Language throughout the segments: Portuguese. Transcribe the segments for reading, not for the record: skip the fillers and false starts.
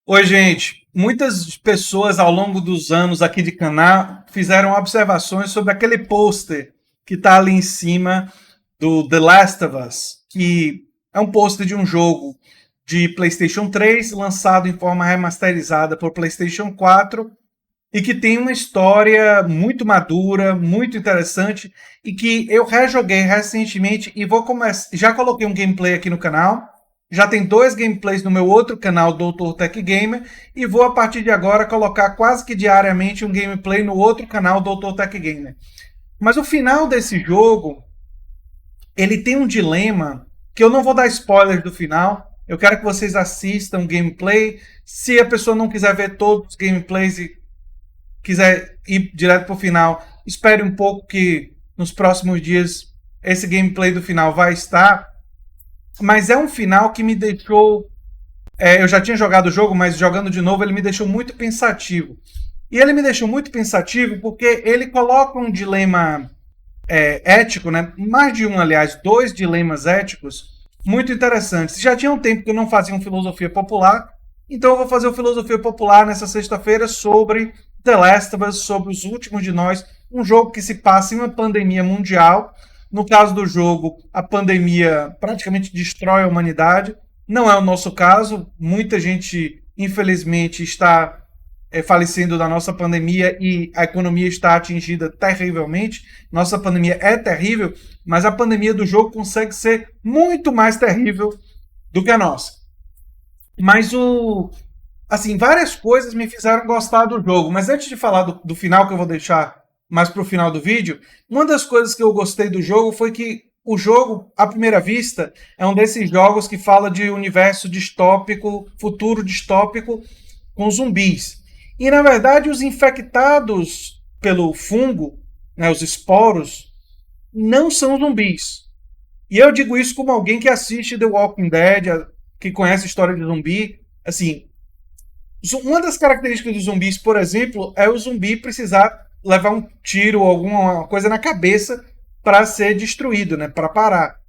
Oi, gente. Muitas pessoas ao longo dos anos aqui de canal fizeram observações sobre aquele pôster que está ali em cima do The Last of Us, que é um pôster de um jogo de PlayStation 3 lançado em forma remasterizada por PlayStation 4 e que tem uma história muito madura, muito interessante e que eu rejoguei recentemente e vou começar. Já coloquei um gameplay aqui no canal. Já tem dois gameplays no meu outro canal, Doutor Tech Gamer, e vou a partir de agora colocar quase que diariamente um gameplay no outro canal, Doutor Tech Gamer. Mas o final desse jogo, ele tem um dilema que eu não vou dar spoilers do final. Eu quero que vocês assistam o gameplay. Se a pessoa não quiser ver todos os gameplays e quiser ir direto para o final, espere um pouco que nos próximos dias esse gameplay do final vai estar. Mas é um final que me deixou. Eu já tinha jogado o jogo, mas jogando de novo ele me deixou muito pensativo. E ele me deixou muito pensativo porque ele coloca um dilema ético, né? Mais de um, aliás, dois dilemas éticos muito interessantes. Já tinha um tempo que eu não fazia um filosofia popular, então eu vou fazer o filosofia popular nessa sexta-feira sobre The Last of Us, sobre Os Últimos de Nós, um jogo que se passa em uma pandemia mundial. No caso do jogo, a pandemia praticamente destrói a humanidade. Não é o nosso caso. Muita gente, infelizmente, está falecendo da nossa pandemia e a economia está atingida terrivelmente. Nossa pandemia é terrível, mas a pandemia do jogo consegue ser muito mais terrível do que a nossa. Mas assim, várias coisas me fizeram gostar do jogo. Mas antes de falar do final, que eu vou deixar mais para o final do vídeo, uma das coisas que eu gostei do jogo foi que o jogo, à primeira vista, é um desses jogos que fala de universo distópico, futuro distópico com zumbis. E, na verdade, os infectados pelo fungo, né, os esporos, não são zumbis. E eu digo isso como alguém que assiste The Walking Dead, que conhece a história de zumbi. Assim, uma das características dos zumbis, por exemplo, é o zumbi precisar levar um tiro ou alguma coisa na cabeça para ser destruído, né, para parar.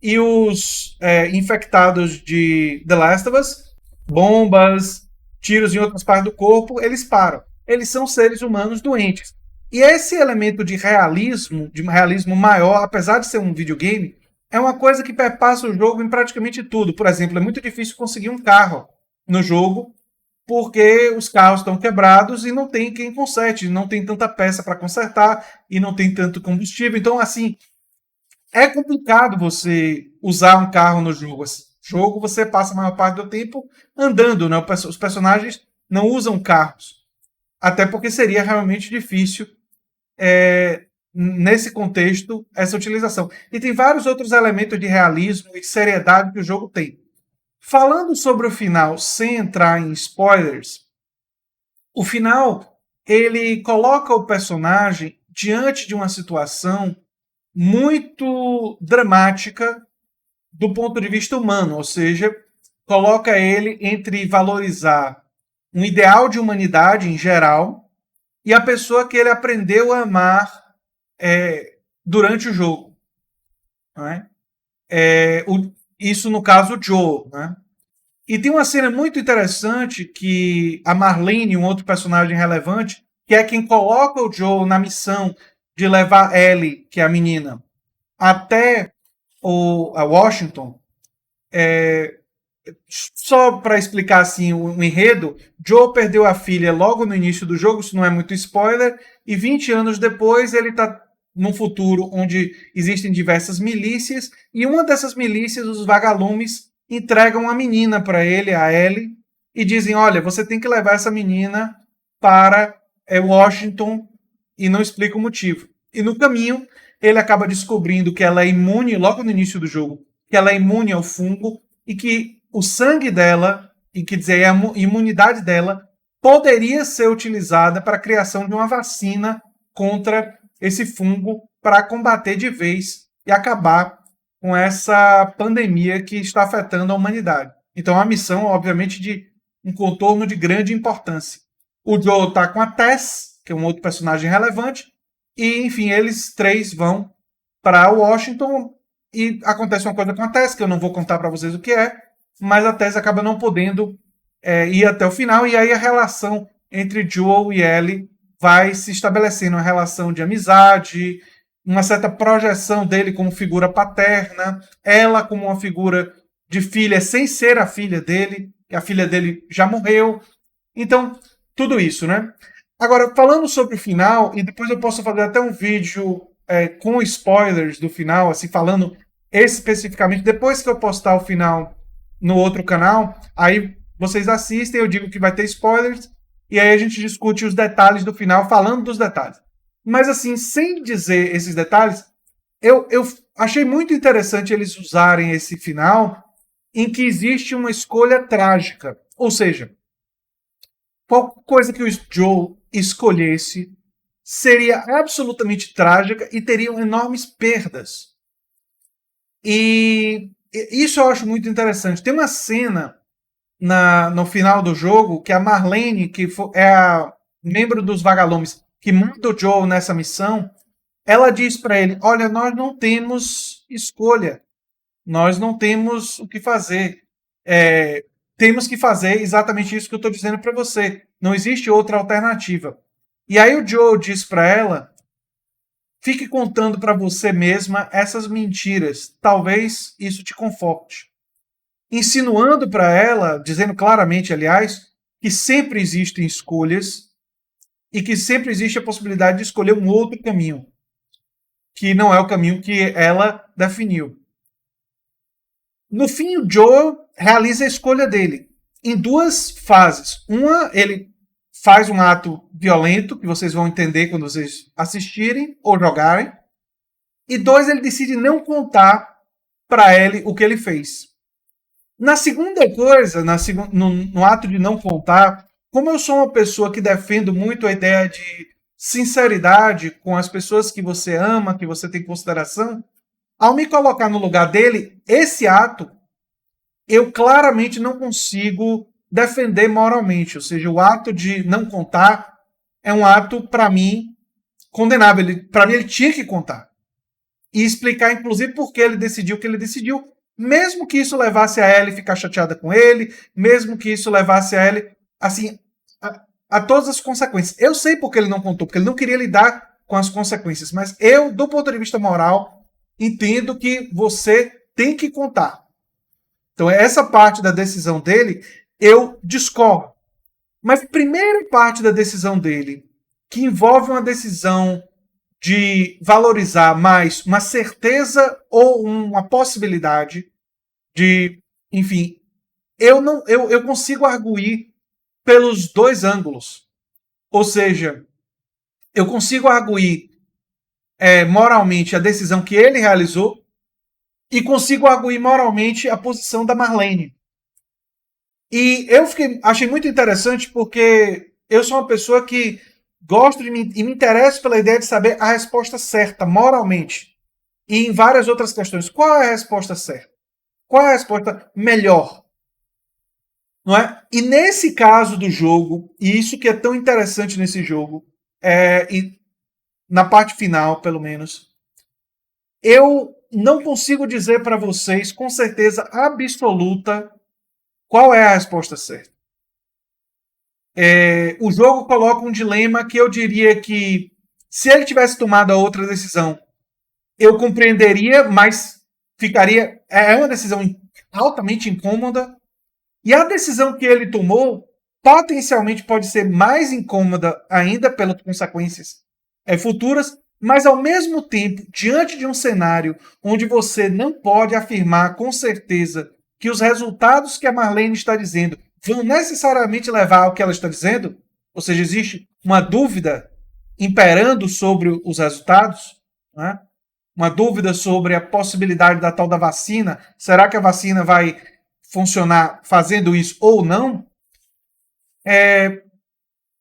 E os infectados de The Last of Us, bombas, tiros em outras partes do corpo, eles param. Eles são seres humanos doentes. E esse elemento de realismo maior, apesar de ser um videogame, é uma coisa que perpassa o jogo em praticamente tudo. Por exemplo, é muito difícil conseguir um carro no jogo porque os carros estão quebrados e não tem quem conserte, não tem tanta peça para consertar e não tem tanto combustível. Então, assim, é complicado você usar um carro no jogo. Esse jogo você passa a maior parte do tempo andando, né? Os personagens não usam carros. Até porque seria realmente difícil, nesse contexto, essa utilização. E tem vários outros elementos de realismo e seriedade que o jogo tem. Falando sobre o final, sem entrar em spoilers, o final ele coloca o personagem diante de uma situação muito dramática do ponto de vista humano, ou seja, coloca ele entre valorizar um ideal de humanidade em geral e a pessoa que ele aprendeu a amar durante o jogo. Não é? Isso no caso o Joe. Né? E tem uma cena muito interessante que a Marlene, um outro personagem relevante, que é quem coloca o Joe na missão de levar Ellie, que é a menina, até a Washington. Só para explicar assim o enredo, Joe perdeu a filha logo no início do jogo, isso não é muito spoiler, e 20 anos depois ele está num futuro onde existem diversas milícias, e uma dessas milícias, os vagalumes, entregam uma menina para ele, a Ellie, e dizem, olha, você tem que levar essa menina para Washington, e não explica o motivo. E no caminho, ele acaba descobrindo que ela é imune, logo no início do jogo, que ela é imune ao fungo, e que o sangue dela, e quer dizer, a imunidade dela, poderia ser utilizada para a criação de uma vacina contra esse fungo para combater de vez e acabar com essa pandemia que está afetando a humanidade. Então, é uma missão, obviamente, de um contorno de grande importância. O Joe está com a Tess, que é um outro personagem relevante, e, enfim, eles três vão para Washington e acontece uma coisa com a Tess, que eu não vou contar para vocês o que é, mas a Tess acaba não podendo ir até o final, e aí a relação entre Joel e Ellie vai se estabelecendo, uma relação de amizade, uma certa projeção dele como figura paterna, ela como uma figura de filha sem ser a filha dele, que a filha dele já morreu. Então, tudo isso, né? Agora, falando sobre o final, e depois eu posso fazer até um vídeo com spoilers do final, assim, falando especificamente, depois que eu postar o final no outro canal, aí vocês assistem, eu digo que vai ter spoilers, e aí a gente discute os detalhes do final, falando dos detalhes. Mas assim, sem dizer esses detalhes, eu achei muito interessante eles usarem esse final em que existe uma escolha trágica. Ou seja, qualquer coisa que o Joe escolhesse seria absolutamente trágica e teriam enormes perdas. E isso eu acho muito interessante. Tem uma cena no final do jogo que a Marlene, que é a membro dos Vagalumes, que manda o Joe nessa missão, ela diz para ele: olha, nós não temos escolha, nós não temos o que fazer. Temos que fazer exatamente isso que eu estou dizendo para você. Não existe outra alternativa. E aí o Joe diz para ela: fique contando para você mesma essas mentiras. Talvez isso te conforte. Insinuando para ela, dizendo claramente, aliás, que sempre existem escolhas e que sempre existe a possibilidade de escolher um outro caminho, que não é o caminho que ela definiu. No fim, o Joe realiza a escolha dele em duas fases. Uma, ele faz um ato violento, que vocês vão entender quando vocês assistirem ou jogarem. E dois, ele decide não contar para Ellie o que ele fez. Na segunda coisa, no ato de não contar, como eu sou uma pessoa que defendo muito a ideia de sinceridade com as pessoas que você ama, que você tem consideração, ao me colocar no lugar dele, esse ato eu claramente não consigo defender moralmente. Ou seja, o ato de não contar é um ato, para mim, condenável. Para mim, ele tinha que contar. E explicar, inclusive, por que ele decidiu o que ele decidiu. Mesmo que isso levasse a Ellie ficar chateada com ele, mesmo que isso levasse a Ellie, assim, a todas as consequências. Eu sei porque ele não contou, porque ele não queria lidar com as consequências. Mas eu, do ponto de vista moral, entendo que você tem que contar. Então, essa parte da decisão dele, eu discordo. Mas a primeira parte da decisão dele, que envolve uma decisão de valorizar mais uma certeza ou uma possibilidade de, enfim, eu consigo arguir pelos dois ângulos. Ou seja, eu consigo arguir moralmente a decisão que ele realizou e consigo arguir moralmente a posição da Marlene. E eu achei muito interessante porque eu sou uma pessoa que gosto e me interesso pela ideia de saber a resposta certa, moralmente. E em várias outras questões. Qual é a resposta certa? Qual é a resposta melhor? Não é? E nesse caso do jogo, e isso que é tão interessante nesse jogo, e na parte final, pelo menos, eu não consigo dizer para vocês com certeza absoluta qual é a resposta certa. O jogo coloca um dilema que eu diria que, se ele tivesse tomado a outra decisão, eu compreenderia, mas ficaria. É uma decisão altamente incômoda. E a decisão que ele tomou potencialmente pode ser mais incômoda ainda pelas consequências futuras, mas ao mesmo tempo, diante de um cenário onde você não pode afirmar com certeza que os resultados que a Marlene está dizendo vão necessariamente levar ao que ela está dizendo, ou seja, existe uma dúvida imperando sobre os resultados, né? Uma dúvida sobre a possibilidade da tal da vacina, será que a vacina vai funcionar fazendo isso ou não?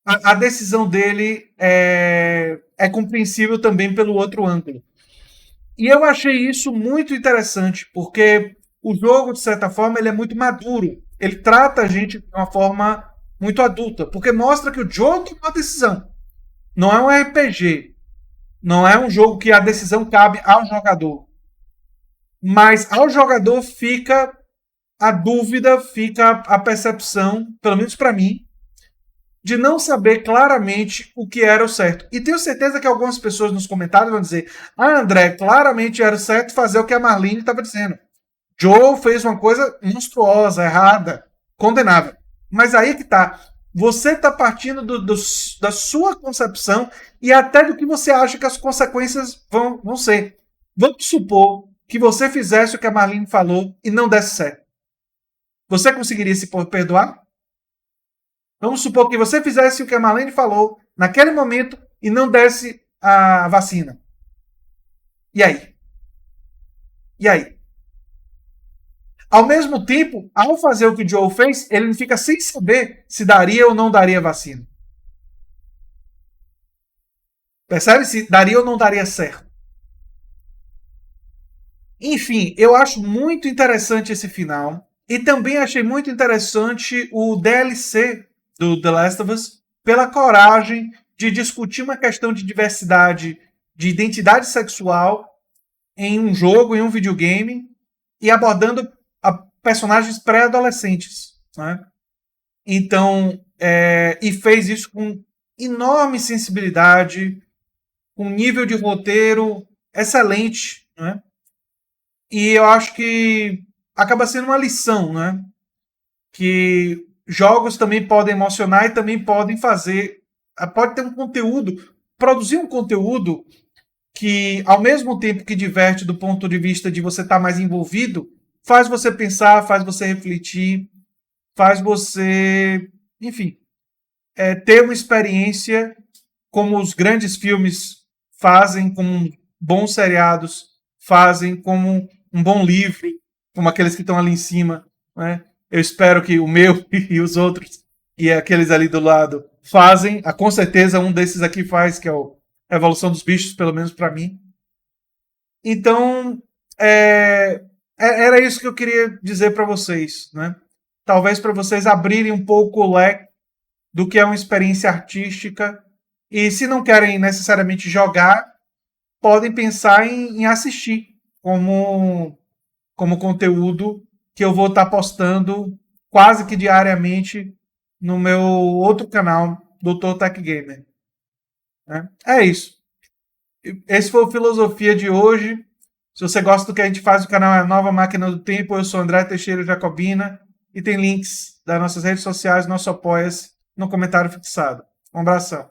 A decisão dele é compreensível também pelo outro ângulo. E eu achei isso muito interessante, porque o jogo, de certa forma, ele é muito maduro. Ele trata a gente de uma forma muito adulta, porque mostra que o jogo tomou uma decisão. Não é um RPG. Não é um jogo que a decisão cabe ao jogador. Mas ao jogador fica a dúvida, fica a percepção, pelo menos para mim, de não saber claramente o que era o certo. E tenho certeza que algumas pessoas nos comentários vão dizer: ah, André, claramente era certo fazer o que a Marlene estava dizendo. Joe fez uma coisa monstruosa, errada, condenável. Mas aí que tá. Você está partindo da sua concepção e até do que você acha que as consequências vão ser. Vamos supor que você fizesse o que a Marlene falou e não desse certo. Você conseguiria se perdoar? Vamos supor que você fizesse o que a Marlene falou naquele momento e não desse a vacina. E aí? E aí? Ao mesmo tempo, ao fazer o que o Joe fez, ele fica sem saber se daria ou não daria vacina. Percebe? Se daria ou não daria certo. Enfim, eu acho muito interessante esse final. E também achei muito interessante o DLC do The Last of Us pela coragem de discutir uma questão de diversidade, de identidade sexual em um jogo, em um videogame, e abordando personagens pré-adolescentes. Né? Então, e fez isso com enorme sensibilidade, com um nível de roteiro excelente. Né? E eu acho que acaba sendo uma lição, né? Que jogos também podem emocionar e também podem fazer, pode ter um conteúdo, produzir um conteúdo que, ao mesmo tempo que diverte do ponto de vista de você estar mais envolvido, faz você pensar, faz você refletir, faz você, enfim, ter uma experiência como os grandes filmes fazem, como bons seriados fazem, como um bom livro, como aqueles que estão ali em cima, né? Eu espero que o meu e os outros e aqueles ali do lado fazem. Com certeza um desses aqui faz, que é o Evolução dos Bichos, pelo menos para mim. Então, era isso que eu queria dizer para vocês, né? Talvez para vocês abrirem um pouco o leque do que é uma experiência artística. E se não querem necessariamente jogar, podem pensar em assistir como conteúdo que eu vou estar postando quase que diariamente no meu outro canal, Dr. Tech Gamer. É isso. Esse foi o Filosofia de hoje. Se você gosta do que a gente faz, o canal é a Nova Máquina do Tempo. Eu sou André Teixeira Jacobina e tem links das nossas redes sociais, nosso Apoia-se, no comentário fixado. Um abração.